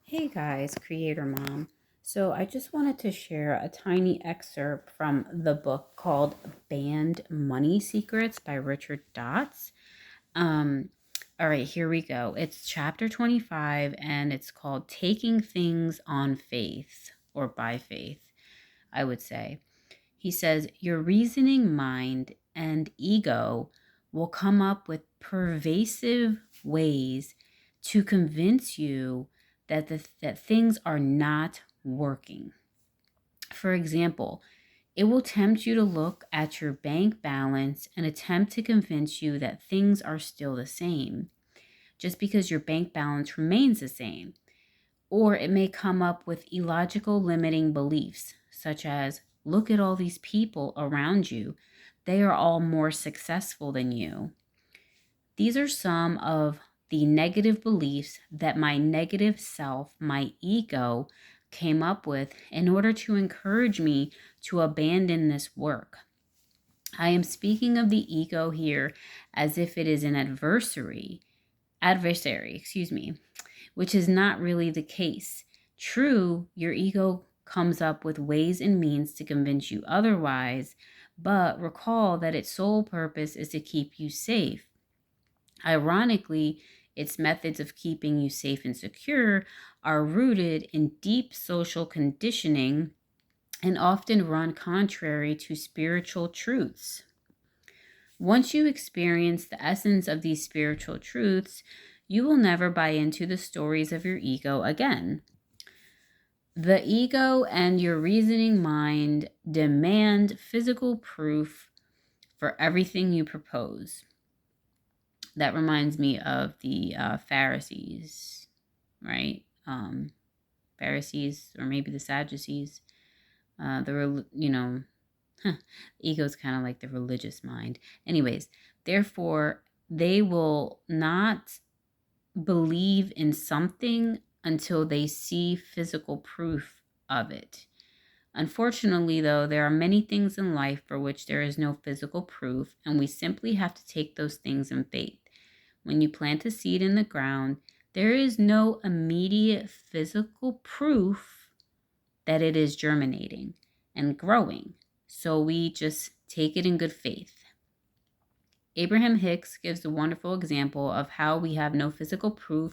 Hey guys, Creator Mom. So I just wanted to share a tiny excerpt from the book called Banned Money Secrets by Richard Dotz. Um, all right, here we go. It's chapter 25 and it's called Taking Things on Faith or by Faith, I would say. He says, Your reasoning mind and ego will come up with pervasive ways to convince you that things are not working. For example, it will tempt you to look at your bank balance and attempt to convince you that things are still the same, just because your bank balance remains the same. Or it may come up with illogical limiting beliefs, such as, look at all these people around you. They are all more successful than you. These are some of the negative beliefs that my negative self, my ego, came up with in order to encourage me to abandon this work. I am speaking of the ego here as if it is an adversary, which is not really the case. True, your ego comes up with ways and means to convince you otherwise, but recall that its sole purpose is to keep you safe. Ironically, its methods of keeping you safe and secure are rooted in deep social conditioning and often run contrary to spiritual truths. Once you experience the essence of these spiritual truths, you will never buy into the stories of your ego again. The ego and your reasoning mind demand physical proof for everything you propose. That reminds me of the Pharisees, right? Pharisees, or maybe the Sadducees. Ego's kind of like the religious mind. Anyways, therefore, they will not believe in something until they see physical proof of it. Unfortunately, though, there are many things in life for which there is no physical proof, and we simply have to take those things in faith. When you plant a seed in the ground, there is no immediate physical proof that it is germinating and growing. So we just take it in good faith. Abraham Hicks gives a wonderful example of how we have no physical proof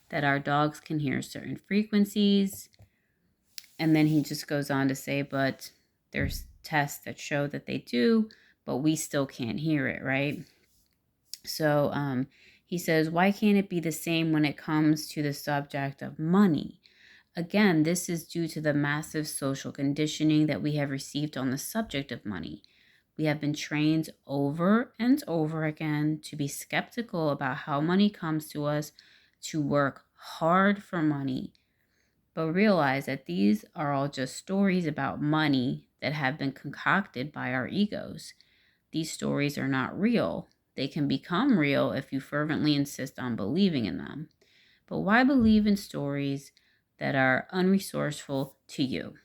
that our dogs can hear certain frequencies. And then he just goes on to say, but there's tests that show that they do, but we still can't hear it, right? So he says, why can't it be the same when it comes to the subject of money? Again, this is due to the massive social conditioning that we have received on the subject of money. We have been trained over and over again to be skeptical about how money comes to us, to work hard for money, but realize that these are all just stories about money that have been concocted by our egos. These stories are not real. They can become real if you fervently insist on believing in them. But why believe in stories that are unresourceful to you?